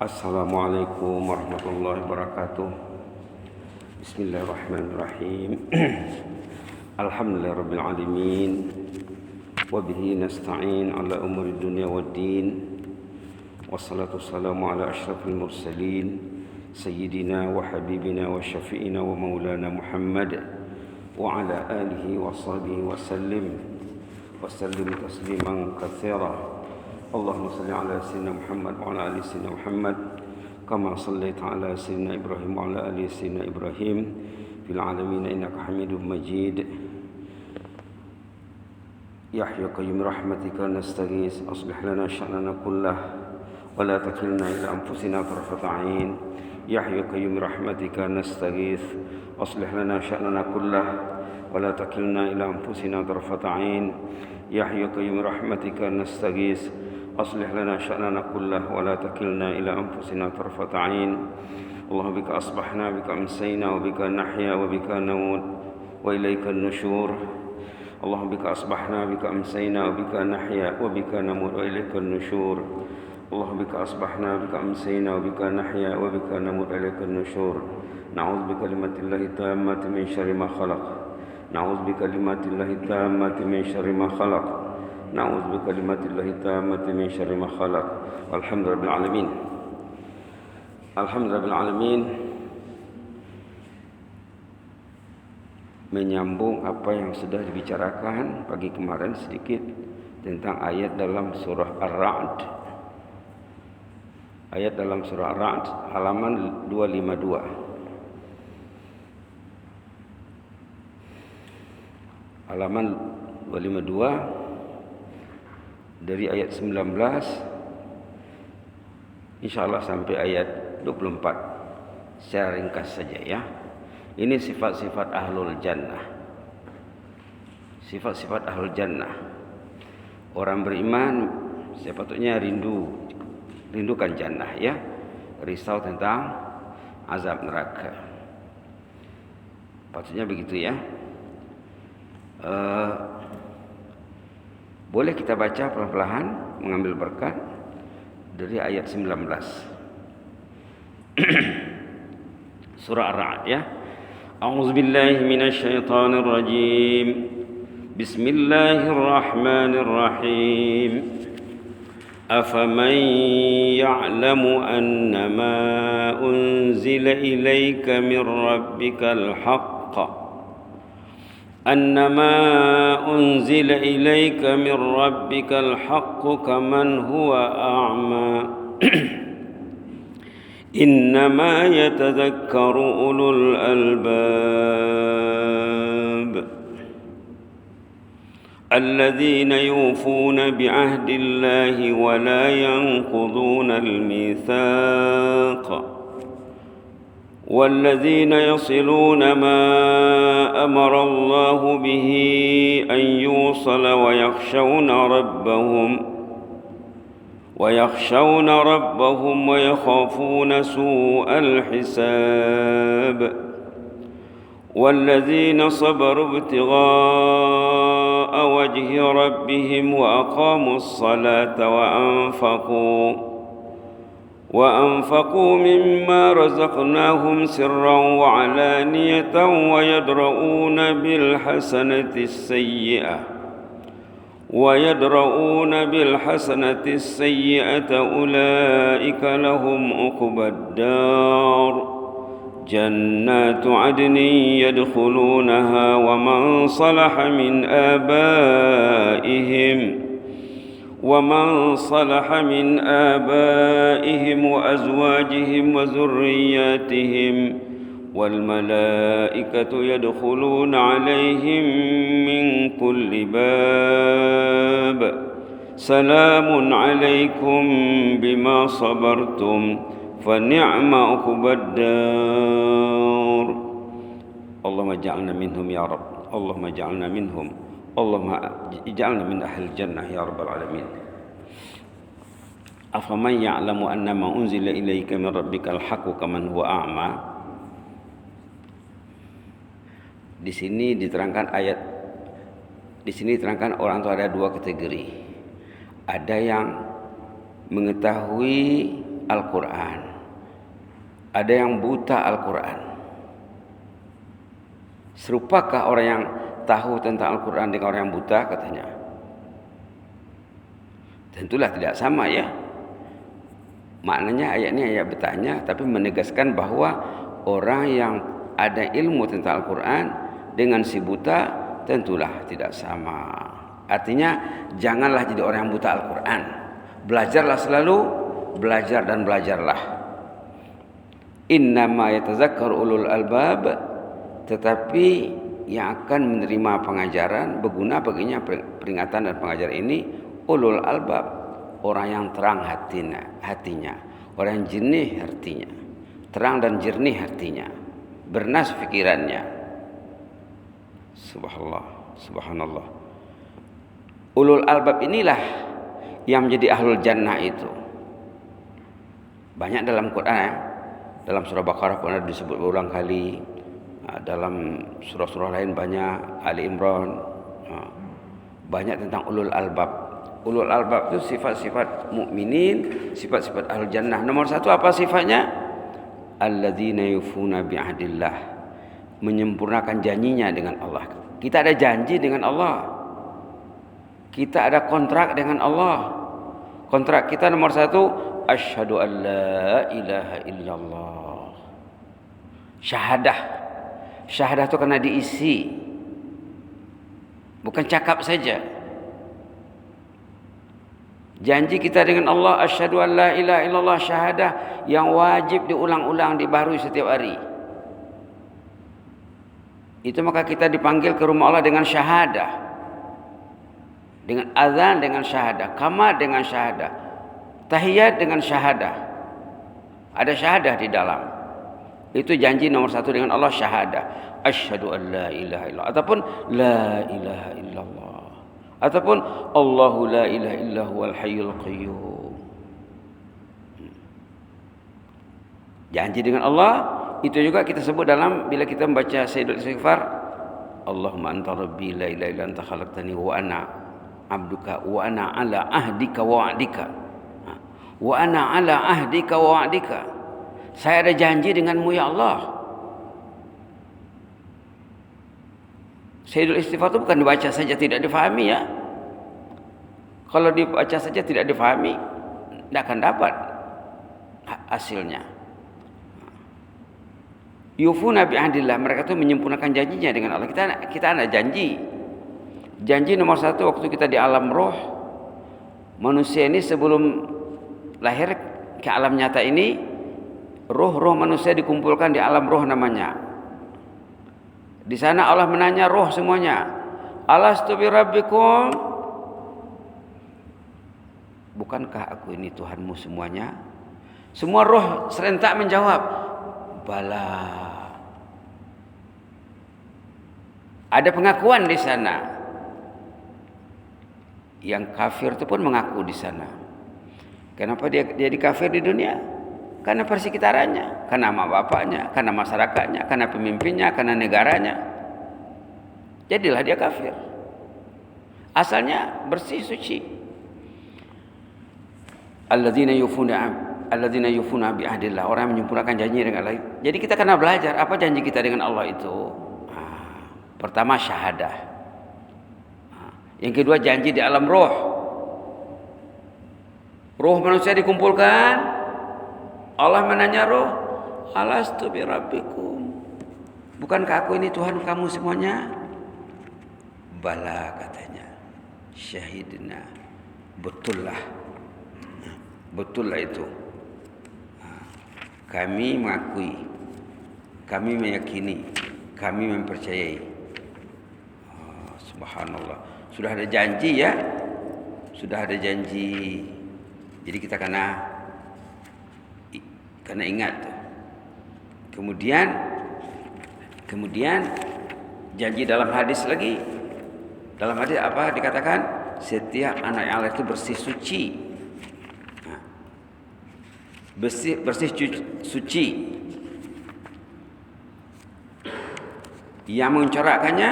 Assalamualaikum warahmatullahi wabarakatuh. Bismillahirrahmanirrahim. Alhamdulillahirabbil alamin. Wa bihi nasta'in ala umuri dunya waddin. Wassalatu wassalamu ala asyrafil mursalin sayyidina wa habibina wa syafi'ina wa maulana Muhammad wa ala alihi wa sahbihi wa sallim tasliman katsira. Allahumma salli ala sayyidina Muhammad wa ala ali sayyidina Muhammad kama sallaita ala sayyidina Ibrahim wa ala ali sayyidina Ibrahim fil alamin innaka Hamidum Majid. Ya hayyu qayyum rahmatika nastaghis aslih lana sya'nana kullah wa la takilna ila anfusina tarfata 'ain. Ya hayyu qayyum rahmatika nastaghis aslih lana sya'nana kullah wa la takilna ila anfusina tarfata 'ain. Ya hayyu qayyum rahmatika nastaghis أصلح لنا شأننا كله ولا تكلنا إلى أنفسنا طرفة عين. اللهم بك أصبحنا بك أمسينا وبك نحيا وبك نموت وإليك النشور. اللهم بك أصبحنا بك أمسينا وبك نحيا وبك نموت وإليك النشور. اللهم بك أصبحنا بك أمسينا وبك نحيا وبك نموت وإليك النشور. نعوذ بكلمات الله التامة من شر ما خلق. نعوذ بكلمات الله التامة من شر ما خلق. Na'udzu bikalimatillahi tammati min syarri ma khalaq. Walhamdulillahil alamin. Alhamdulillahil alamin. Menyambung apa yang sudah dibicarakan pagi kemarin sedikit tentang ayat dalam surah Ar-Ra'd. Ayat dalam surah Ar-Ra'd halaman 252. Halaman 252 dari ayat 19 insyaallah sampai ayat 24 secara ringkas saja ya. Ini sifat-sifat ahlul jannah. Sifat-sifat ahlul jannah. Orang beriman sepatutnya rindukan jannah ya. Risau tentang azab neraka. Patutnya begitu ya. Boleh kita baca perlahan-lahan mengambil berkat dari ayat 19. Surah Ar-Ra'd ya. A'udzubillahi minasyaitonir rajim. Bismillahirrahmanirrahim. Afaman ya'lamu annama unzila ilayka min rabbikal haqq أنما أنزل إليك من ربك الحق كمن هو أعمى إنما يتذكر أولو الألباب الذين يوفون بعهد الله ولا ينقضون الميثاق والذين يصلون ما أمر الله به أن يوصل ويخشون ربهم ويخافون سوء الحساب والذين صبروا ابتغاء وجه ربهم وأقاموا الصلاة وأنفقوا مما رزقناهم سرا وعلانية ويدرؤون بالحسنة السيئة أولئك لهم عقبى الدار جنات عدن يدخلونها ومن صلح من آبائهم وأزواجهم وذرياتهم والملائكة يدخلون عليهم من كل باب سلام عليكم بما صبرتم فنعم عقبى الدار. اللهم اجعلنا منهم يا رب. اللهم اجعلنا منهم. Allahumma ij'alna min ahli jannah ya rabbal alamin. Afaman ya'lamu annama unzila ilaika min rabbikal haqqu kaman huwa a'ma. Di sini diterangkan orang itu ada dua kategori. Ada yang mengetahui Al-Quran, ada yang buta Al-Quran. Serupakah orang yang tahu tentang Al-Quran dengan orang yang buta, katanya? Tentulah tidak sama ya. Maknanya ayat ini ayat bertanya, tapi menegaskan bahwa orang yang ada ilmu tentang Al-Quran dengan si buta tentulah tidak sama. Artinya janganlah jadi orang yang buta Al-Quran. Belajarlah selalu, belajar dan belajarlah. Innama yatazakkaru ulul albab, tetapi yang akan menerima pengajaran, berguna baginya peringatan dan pengajaran ini ulul albab, orang yang terang hatinya, orang yang jernih hatinya, terang dan jernih hatinya, bernas fikirannya. Subhanallah. Ulul albab inilah yang menjadi ahlul jannah itu. Banyak dalam Quran, dalam surah Baqarah pun ada disebut berulang kali, dalam surah-surah lain banyak, Ali Imran, banyak tentang ulul albab. Ulul albab itu sifat-sifat mukminin, sifat-sifat ahlul jannah. Nomor satu apa sifatnya? Alladzina yufuna bi'ahdillah, menyempurnakan janjinya dengan Allah. Kita ada janji dengan Allah, kita ada kontrak dengan Allah. Kontrak kita nomor satu, asyhadu an la ilaha illallah. Syahadah itu kena diisi, bukan cakap saja. Janji kita dengan Allah, asyhadu an la ilaha illallah, syahadah yang wajib diulang-ulang, dibaharui setiap hari. Itu maka kita dipanggil ke rumah Allah dengan syahadah, dengan azan dengan syahadah, qamat dengan syahadah, tahiyat dengan syahadah. Ada syahadah di dalam. Itu janji nomor satu dengan Allah, syahadah. Asyhadu an la ilaha illallah, ataupun la ilaha illallah, ataupun Allahu la ilaha illa huwal hayyul qayyum. Janji dengan Allah itu juga kita sebut dalam bila kita membaca Sayyidul Istighfar, Allahumma anta rabbi la ilaha illa anta khalaqtani wa ana abduka wa ana ala ahdika wa wa'dika. Wa ana ala ahdika wa wa'dika. Saya ada janji denganmu ya Allah. Sayyidul Istighfar itu bukan dibaca saja, tidak difahami ya. Kalau dibaca saja tidak difahami, tidak akan dapat hasilnya. Yufuna bi'ahdillah, mereka itu menyempurnakan janjinya dengan Allah. Kita ada janji. Janji nomor satu waktu kita di alam roh. Manusia ini sebelum lahir ke alam nyata ini, roh-roh manusia dikumpulkan di alam roh namanya. Di sana Allah menanya roh semuanya, alastu bi rabbikum, bukankah aku ini Tuhanmu semuanya? Semua roh serentak menjawab, bala. Ada pengakuan di sana. Yang kafir itu pun mengaku di sana. Kenapa dia jadi kafir di dunia? Karena persekitarannya, karena mak bapaknya, karena masyarakatnya, karena pemimpinnya, karena negaranya. Jadilah dia kafir. Asalnya bersih suci. Alladzina yufuna bi'ahdillah, orang yang menyempurnakan janji dengan Allah. Jadi kita kena belajar apa janji kita dengan Allah itu. Pertama syahadah. Yang kedua janji di alam roh. Roh manusia dikumpulkan. Allah menanya roh, alastu bi rabbikum, bukankah aku ini Tuhan kamu semuanya? Bala, katanya, syahidna, betullah itu. Kami mengakui, kami meyakini, kami mempercayai. Subhanallah, sudah ada janji ya, sudah ada janji. Jadi kita kena ingat. Kemudian janji dalam hadis lagi. Dalam hadis apa dikatakan? Setiap anak Allah itu bersih suci. Bersih suci. Yang mencorakkannya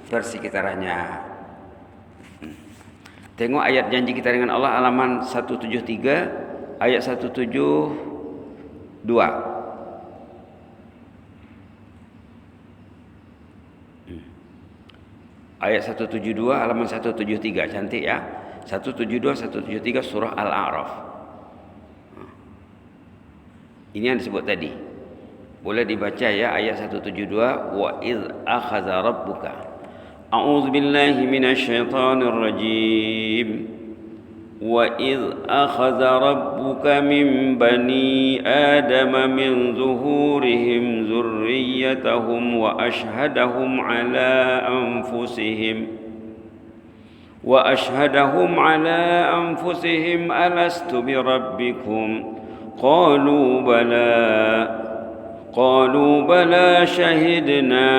persekitarannya. Tengok ayat janji kita dengan Allah halaman 173. ayat 172. Ayat 172 halaman 173, cantik ya. 172 173 surah Al-A'raf. Ini yang disebut tadi. Boleh dibaca ya ayat 172, wa idz akhadha rabbuka. A'udzu billahi minasy syaithanir rajim. وَإِذْ أَخَذَ رَبُّكَ مِنْ بَنِي آدَمَ مِنْ ظُهُورِهِمْ ذُرِّيَّتَهُمْ وَأَشْهَدَهُمْ عَلَى أَنْفُسِهِمْ أَلَسْتُ بِرَبِّكُمْ قَالُوا بَلَى شَهِدْنَا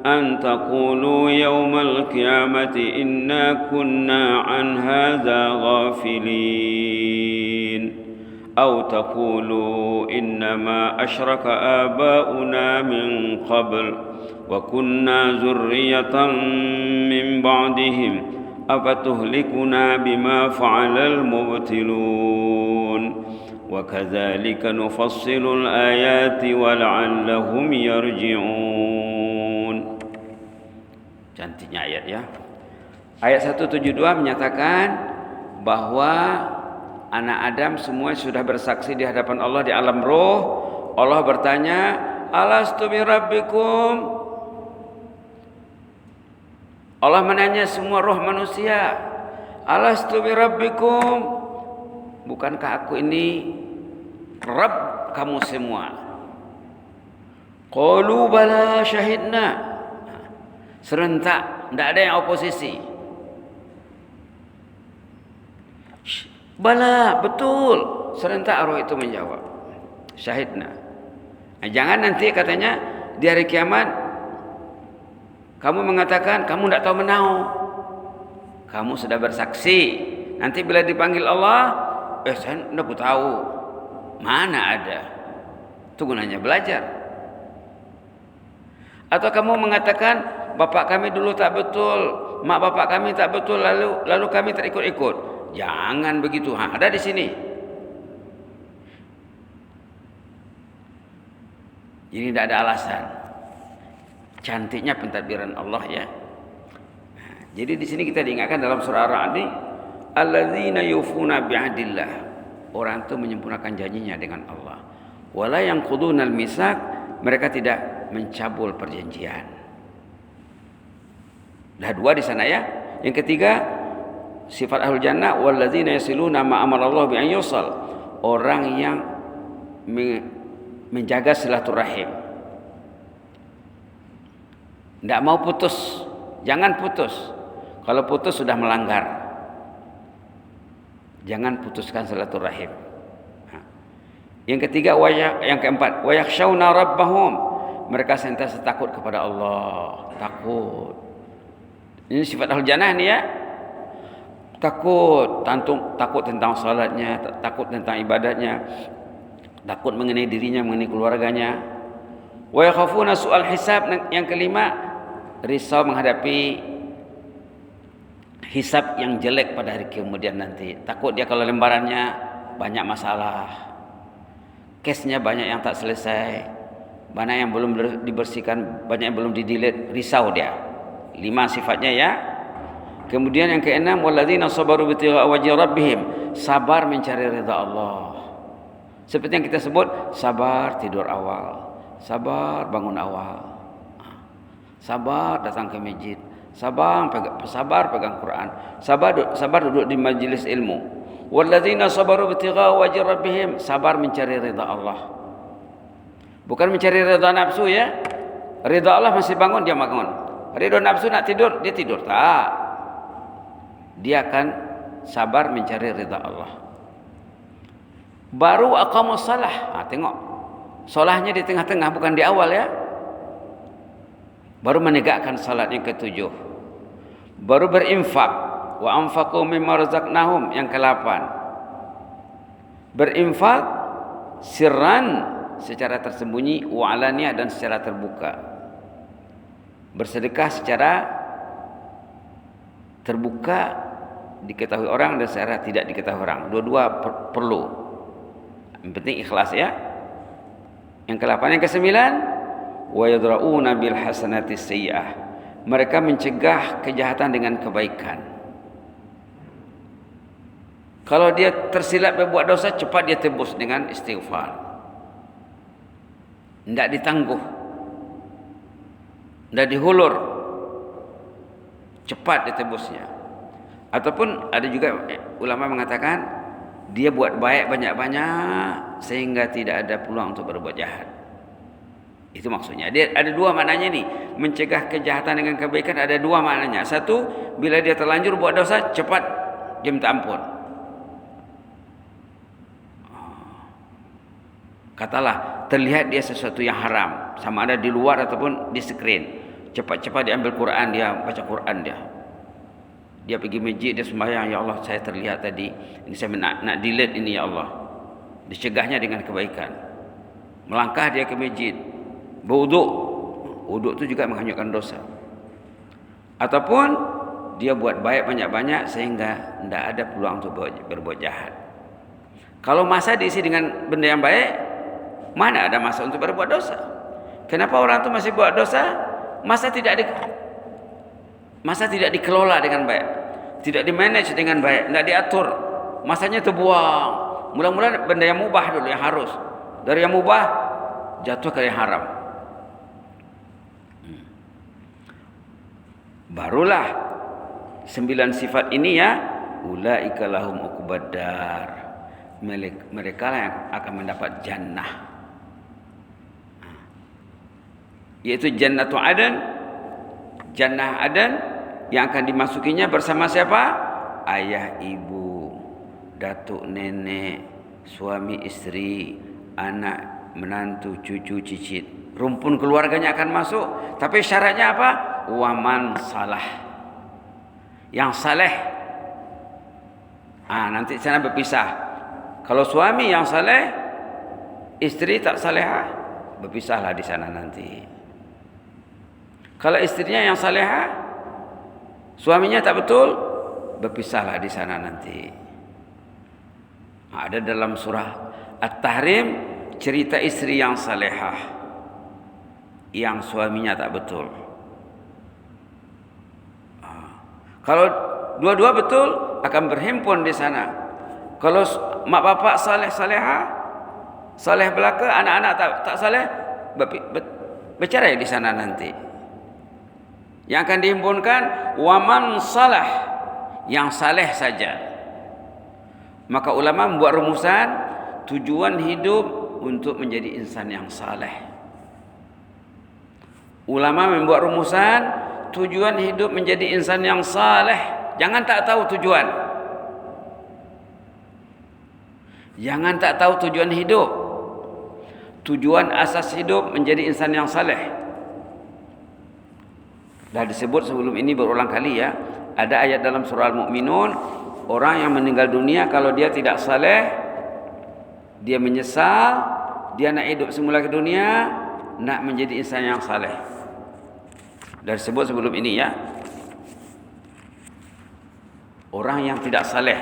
أن تقولوا يوم القيامة إنا كنا عن هذا غافلين أو تقولوا إنما أشرك آباؤنا من قبل وكنا ذرية من بعدهم أفتهلكنا بما فعل المبتلون وكذلك نفصل الآيات ولعلهم يرجعون. Cantiknya ayat ya. Ayat 172 menyatakan bahwa anak Adam semua sudah bersaksi di hadapan Allah di alam roh. Allah bertanya, alastu bi rabbikum? Allah menanya semua roh manusia, alastu bi rabbikum? Bukankah aku ini Rabb kamu semua? Qalu bala syahidna. Serentak, tidak ada yang oposisi. Bala, betul. Serentak roh itu menjawab. Syahidna. Nah, jangan nanti katanya di hari kiamat kamu mengatakan kamu tidak tahu menau. Kamu sudah bersaksi. Nanti bila dipanggil Allah, saya tidak tahu. Mana ada? Itu gunanya belajar. Atau kamu mengatakan bapak kami dulu tak betul, mak bapak kami tak betul, lalu kami terikut-ikut. Jangan begitu. Ada di sini. Ini tidak ada alasan. Cantiknya pentadbiran Allah ya. Jadi di sini kita diingatkan dalam surah Ar-Ra'd, alladzina yufuna bi'ahdillah. Orang itu menyempurnakan janjinya dengan Allah. Wala yanqudunal mitsaq, mereka tidak mencabul perjanjian. Dah dua di sana ya. Yang ketiga, sifat ahlul jannah walladzina yasiluna ma amarallahu bi an yusal. Orang yang menjaga silaturahim. Tidak mau putus. Jangan putus. Kalau putus sudah melanggar. Jangan putuskan silaturahim. Yang ketiga, yang keempat, wa yakhshawna rabbahum. Mereka sentiasa takut kepada Allah. Takut. Ini sifat ahlul jannah ni ya. Takut tentang salatnya, takut tentang ibadatnya, takut mengenai dirinya, mengenai keluarganya. Wa yakhafuna su'al hisab. Yang kelima, risau menghadapi hisab yang jelek pada hari kemudian nanti. Takut dia kalau lembarannya banyak masalah, kesnya banyak yang tak selesai, banyak yang belum dibersihkan, banyak yang belum di-delete, risau dia. 5 sifatnya ya. Kemudian yang keenam, walladzina sabaru bitigha wajhi rabbihim. Sabar mencari ridha Allah. Seperti yang kita sebut, sabar tidur awal, sabar bangun awal, sabar datang ke masjid, sabar pegang Quran, sabar duduk di majlis ilmu. Walladzina sabaru bitigha wajhi rabbihim. Sabar mencari ridha Allah. Bukan mencari ridha nafsu ya. Ridha Allah masih bangun dia bangun. Ridho nafsu nak tidur, dia tidur. Tak. Dia akan sabar mencari ridha Allah. Baru aqamus salah. Tengok. Solahnya di tengah-tengah, bukan di awal ya. Baru menegakkan salat yang ke-7. Baru berinfak. Wa anfaqu mimma razaqnahum yang ke-8. Berinfak sirran secara tersembunyi, wa alaniyah dan secara terbuka. Bersedekah secara terbuka diketahui orang dan secara tidak diketahui orang. Dua-dua perlu. Yang penting ikhlas ya. Yang ke-8, yang ke-9, wa yadra'una bil hasanati sayyi'ah. Mereka mencegah kejahatan dengan kebaikan. Kalau dia tersilap berbuat dosa, cepat dia tebus dengan istighfar. Tidak ditangguh, tidak dihulur, cepat ditebusnya. Ataupun ada juga ulama mengatakan dia buat baik banyak-banyak sehingga tidak ada peluang untuk berbuat jahat. Itu maksudnya. Dia ada dua maknanya nih. Mencegah kejahatan dengan kebaikan ada dua maknanya. Satu, bila dia terlanjur buat dosa, cepat dia minta ampun. Katalah terlihat dia sesuatu yang haram, sama ada di luar ataupun di skrin, cepat-cepat dia ambil Quran, dia baca Quran dia. Dia pergi masjid, dia sembahyang, ya Allah saya terlihat tadi, ini saya nak delete ini ya Allah. Dicegahnya dengan kebaikan. Melangkah dia ke masjid, berwuduk. Wuduk itu juga menghanyutkan dosa. Ataupun dia buat baik banyak-banyak sehingga tidak ada peluang untuk berbuat jahat. Kalau masa diisi dengan benda yang baik, mana ada masa untuk berbuat dosa? Kenapa orang itu masih buat dosa? Masa tidak dikelola dengan baik, tidak dimanage dengan baik, tidak diatur. Masanya terbuang. Mula-mula benda yang mubah dulu yang harus. Dari yang mubah jatuh ke yang haram. Barulah 9 sifat ini ya, ulaika lahum uqbaddar. Mereka lah yang akan mendapat jannah. Yaitu Jannatu Adan, Jannah Adan yang akan dimasukinya bersama siapa? Ayah, ibu, datuk, nenek, suami, istri, anak, menantu, cucu, cicit. Rumpun keluarganya akan masuk. Tapi syaratnya apa? Waman salah. Yang saleh. Nanti sana berpisah. Kalau suami yang saleh, istri tak salehah, berpisahlah di sana nanti. Kalau istrinya yang salehah, suaminya tak betul, berpisahlah di sana nanti. Ada dalam surah At-Tahrim cerita istri yang salehah, yang suaminya tak betul. Kalau dua-dua betul, akan berhimpun di sana. Kalau mak bapak saleh-salehah, saleh belaka, anak-anak tak saleh, bercerai di sana nanti. Yang akan dihimpunkan waman salah, yang saleh saja. Maka ulama membuat rumusan tujuan hidup untuk menjadi insan yang saleh. Ulama membuat rumusan tujuan hidup menjadi insan yang saleh. Jangan tak tahu tujuan. Jangan tak tahu tujuan hidup. Tujuan asas hidup menjadi insan yang saleh. Dah disebut sebelum ini berulang kali ya. Ada ayat dalam surah Al-Mu'minun, orang yang meninggal dunia kalau dia tidak saleh, dia menyesal, dia nak hidup semula ke dunia, nak menjadi insan yang saleh. Dah disebut sebelum ini ya. Orang yang tidak saleh,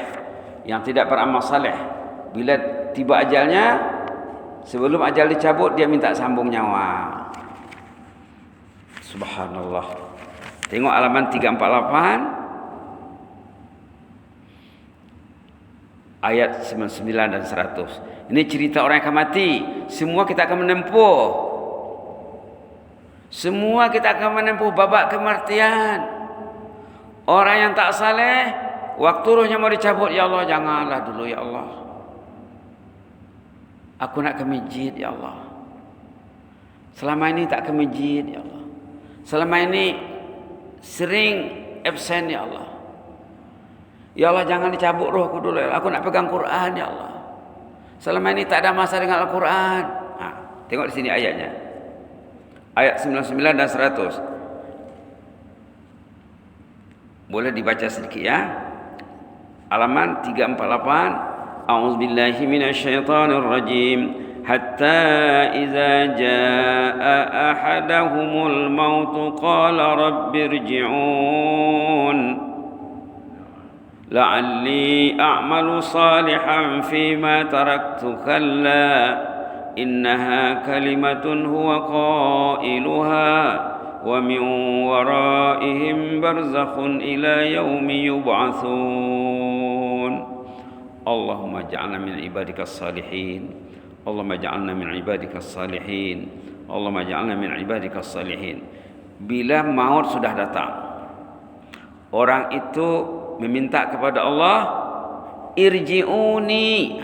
yang tidak beramal saleh, bila tiba ajalnya, sebelum ajal dicabut dia minta sambung nyawa. Subhanallah. Tengok halaman 348 ayat 99 dan 100. Ini cerita orang yang akan mati. Semua kita akan menempuh. Semua kita akan menempuh babak kematian. Orang yang tak saleh, waktu rohnya mau dicabut, ya Allah janganlah dulu ya Allah. Aku nak ke masjid ya Allah. Selama ini tak ke masjid ya Allah. Selama ini sering absen ya Allah. Ya Allah jangan dicabut rohku dulu ya Allah. Aku nak pegang Quran ya Allah. Selama ini tak ada masa dengan Al-Quran. Tengok di sini ayatnya. Ayat 99 dan 100. Boleh dibaca sedikit ya. Halaman 348. A'udzubillahi minasyaitonir rajim. حتى إذا جاء أحدهم الموت قال رب ارجعون لعلي أعمل صالحا فيما تركت كلا إنها كلمة هو قائلها ومن ورائهم برزخ إلى يوم يبعثون اللهم اجعلنا من عبادك الصالحين اللهم اجعلنا من عبادك الصالحين اللهم اجعلنا من عبادك الصالحين. Bila maut sudah datang, orang itu meminta kepada Allah, irji'uni,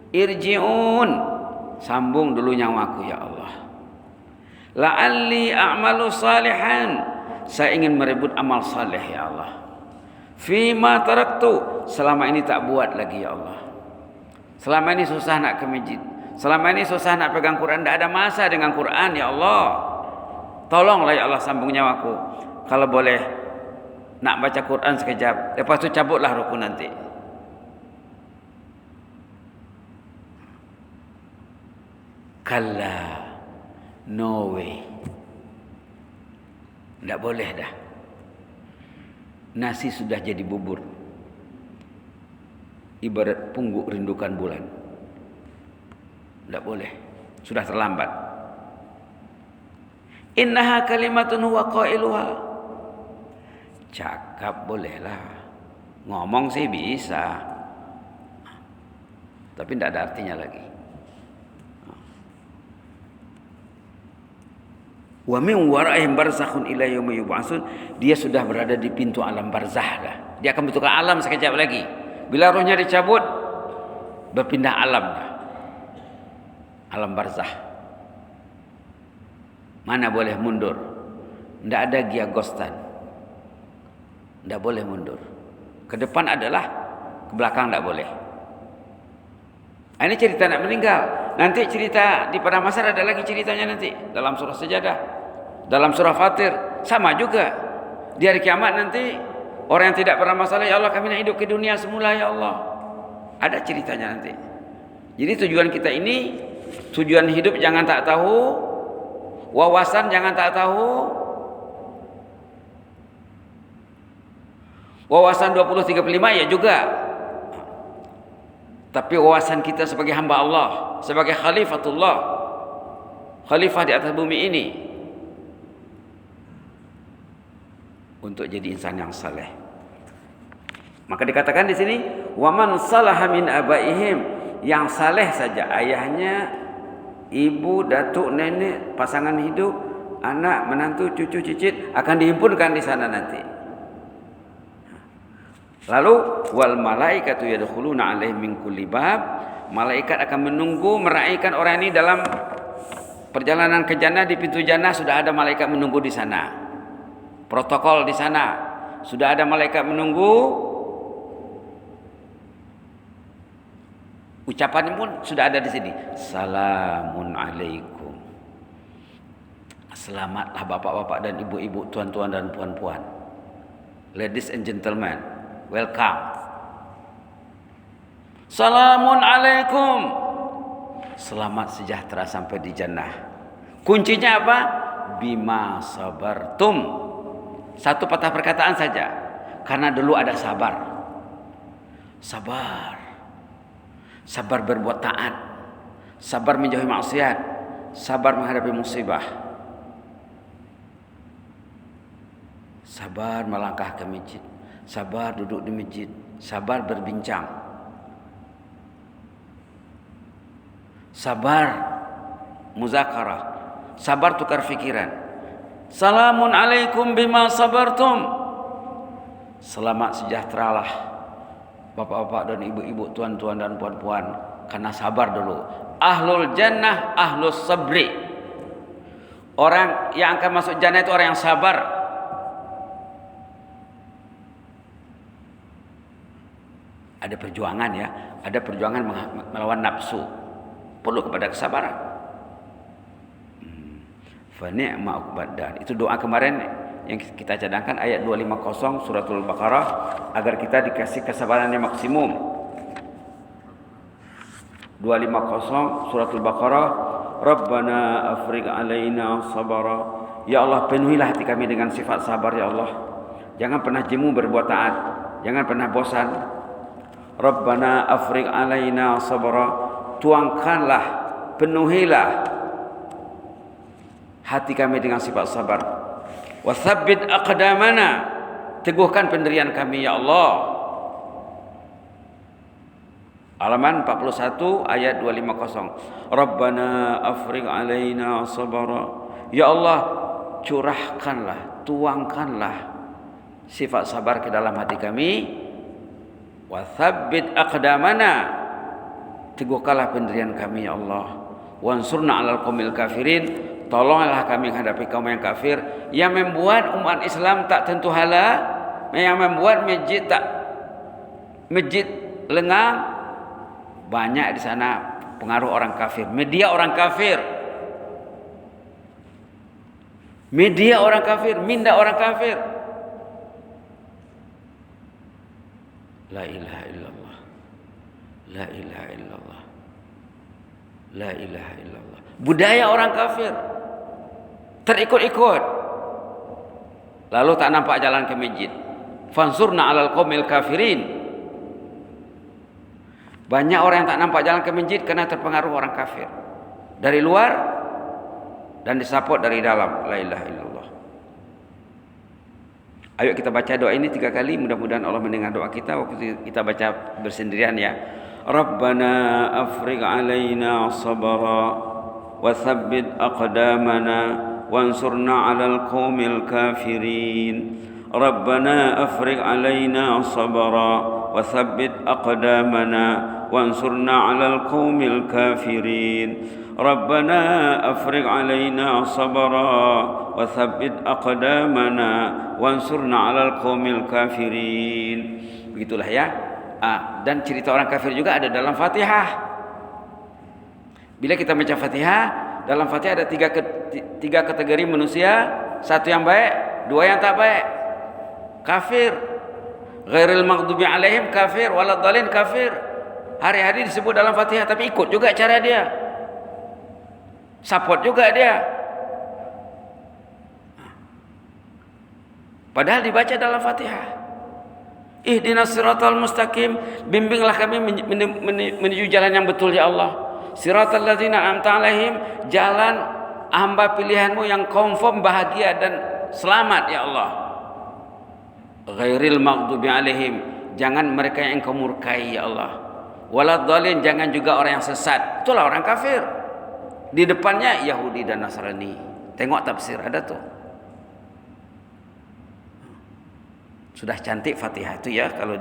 irji'un, sambung dulu nyawaku ya Allah. La'alli a'malu salihan, saya ingin merebut amal saleh ya Allah. Fima taraktu, selama ini tak buat lagi ya Allah. Selama ini susah nak ke masjid, selama ini susah nak pegang Quran, tak ada masa dengan Quran ya Allah. Tolonglah ya Allah sambung nyawaku. Kalau boleh nak baca Quran sekejap, lepas tu cabutlah rukun nanti. Kalla, no way. Tak boleh dah. Nasi sudah jadi bubur, ibarat pungguk rindukan bulan. Tak boleh, sudah terlambat. Innaha kalimatun huwa qailuha. Cakap bolehlah, ngomong sih bisa, tapi tidak ada artinya lagi. Wa min wara'ihim barzakhun ila yaumi yub'atsun, dia sudah berada di pintu alam barzah dah. Dia akan bentuk alam sekejap lagi. Bila rohnya dicabut, berpindah alam dah. Alam barzah. Mana boleh mundur? Tidak ada giagostan. Tidak boleh mundur. Ke depan adalah, ke belakang tidak boleh. Ini cerita nak meninggal. Nanti cerita di Padang Mahsyar ada lagi ceritanya nanti. Dalam surah Sajadah, dalam surah Fatir, sama juga. Di hari kiamat nanti, orang yang tidak pernah masalah, ya Allah kami nak hidup ke dunia semula ya Allah. Ada ceritanya nanti. Jadi tujuan kita ini, tujuan hidup jangan tak tahu, wawasan jangan tak tahu. Wawasan 20-35 ya juga. Tapi wawasan kita sebagai hamba Allah, sebagai khalifatullah, khalifah di atas bumi ini, untuk jadi insan yang saleh. Maka dikatakan di sini, waman salaha min abaihim, yang saleh saja, ayahnya, ibu, datuk, nenek, pasangan hidup, anak, menantu, cucu, cicit akan dihimpunkan di sana nanti. Lalu wal malaikatu yadkhuluna alaihim min kulli bab, malaikat akan menunggu meraihkan orang ini dalam perjalanan ke jannah. Di pintu jannah sudah ada malaikat menunggu di sana. Protokol di sana sudah ada malaikat menunggu. Ucapan pun sudah ada di sini. Salamun alaikum. Selamatlah bapak-bapak dan ibu-ibu, tuan-tuan dan puan-puan. Ladies and gentlemen, welcome. Salamun alaikum. Selamat sejahtera sampai di jannah. Kuncinya apa? Bima sabartum. Satu patah perkataan saja. Karena dulu ada sabar. Sabar. Sabar berbuat taat. Sabar menjauhi maksiat. Sabar menghadapi musibah. Sabar melangkah ke masjid. Sabar duduk di masjid. Sabar berbincang. Sabar muzakarah. Sabar tukar fikiran. Salamun alaikum bima sabartum. Selamat sejahteralah bapak-bapak dan ibu-ibu, tuan-tuan dan puan-puan, karena sabar dulu. Ahlul jannah ahlus sabri. Orang yang akan masuk jannah itu orang yang sabar. Ada perjuangan ya, ada perjuangan melawan nafsu. Perlu kepada kesabaran. Fa ni'ma uqbad. Itu doa kemarin yang kita cadangkan, ayat 250 suratul Baqarah, agar kita dikasih kesabaran yang maksimum. 250 suratul Baqarah, Rabbana afrigh alaina sabara. Ya Allah, penuhilah hati kami dengan sifat sabar ya Allah. Jangan pernah jemu berbuat taat. Jangan pernah bosan. Rabbana afriq alaina sabra, tuangkanlah, penuhilah hati kami dengan sifat sabar. Wa tsabbit aqdamana, teguhkan pendirian kami ya Allah. Halaman 41 ayat 250. Rabbana afriq alaina sabra, ya Allah curahkanlah, tuangkanlah sifat sabar ke dalam hati kami. Wa tsabbit aqdamana, teguhkanlah pendirian kami ya Allah. Wansurna 'alal qaumil kafirin, tolonglah kami menghadapi kaum yang kafir, yang membuat umat Islam tak tentu hala, yang membuat masjid lengang. Banyak di sana pengaruh orang kafir, media orang kafir, minda orang kafir. La ilaha illallah, la ilaha illallah, la ilaha illallah. Budaya orang kafir, terikut-ikut, lalu tak nampak jalan ke masjid. Fansurna 'alal qaumil kafirin. Banyak orang yang tak nampak jalan ke masjid karena terpengaruh orang kafir dari luar dan disupport dari dalam. La ilaha illallah. Ayo kita baca doa ini 3 kali, mudah-mudahan Allah mendengar doa kita waktu kita baca bersendirian ya. Rabbana afriq alaina sabra wa tsabbit aqdamana wansurna 'alal qaumil kafirin. Rabbana afriq alaina sabra wa tsabbit aqdamana wansurna 'alal qaumil kafirin. Rabbana afriq alaina sabra wa tsabbit aqdamana wansurna 'alal qaumil kafirin. Begitulah ya. Dan cerita orang kafir juga ada dalam Fatihah. Bila kita baca Fatihah, dalam Fatihah ada tiga kategori manusia, satu yang baik, dua yang tak baik. Kafir, ghairil maghdubi alaihim kafir, waladhdallin kafir. Hari-hari disebut dalam Fatihah, tapi ikut juga cara dia, support juga dia. Padahal dibaca dalam Fatihah. Ihdinas siratal mustaqim, bimbinglah kami menuju jalan yang betul ya Allah. Siratal ladzina an'amta alaihim, jalan hamba pilihanmu yang confirm bahagia dan selamat ya Allah. Ghairil maghdubi alaihim, jangan mereka yang engkau murkai ya Allah. Waladhdallin, jangan juga orang yang sesat. Itulah orang kafir. Di depannya Yahudi dan Nasrani. Tengok tafsir ada tuh. Sudah cantik Fatihah itu ya kalau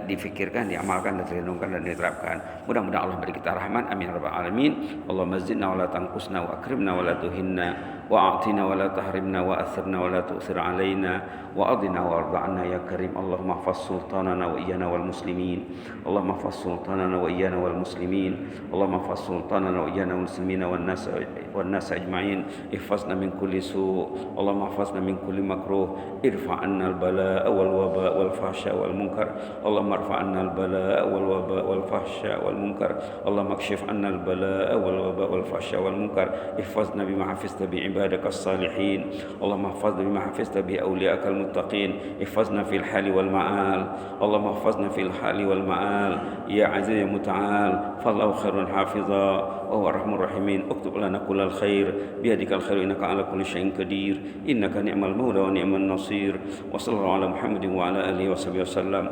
difikirkan, diamalkan, dan direnungkan dan diterapkan. Mudah-mudahan Allah beri kita rahmat. Amin rabbal alamin. Allahumma zidna wa la tanqusna wa akrimna wa la tuhinna wa a'tina wa la tahrimna wa athirna wa la tu'sir alaina wa adina wa arda'na ya karim. Allahumma hafaz sultanana wa iyana wal muslimin. Allahumma hafaz sultanana wa iyana wal muslimin. Allahumma hafaz sultanana wa iyana wal muslimina wan nas ajma'in. Ihfazna min kulli su'. Allahumma hafazna min kulli makruh. Irfa' anna al bala'a wal waba' wal fahsya wal munkar. Allahumma irfa' anna al bala'a wal waba' wal fahsya wal munkar. Allahumma kshif anna al bala'a wal waba' wal fahsya wal munkar. Ihfazna bima hafizta bi ibadaka as-salihin. Allahumma hafazna bima hafizta bi awliya'aka al-muttaqin. Ihfazna fil hali wal ma'al. Allahumma hafazna fil hali wal ma'al ya aziz ya muta'al. Fallahu khairun hafiza wa huwa arhamur rahimin. Uktub lana kullal khair biyadikal khair innaka ala kulli syai'in qadir. Innaka ni'mal mawla wa ni'man nasir. Wa sallallahu ala Muhammadin wa ala alihi wa sahbihi wasallam.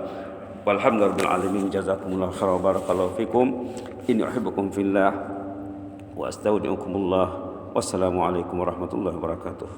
Walhamdulillahil alamin. Jazakumullahu khairan wa barakallahu fikum. Inni uhibbukum fillah wa astaudi'ukumullah. Wassalamualaikum warahmatullahi wabarakatuh.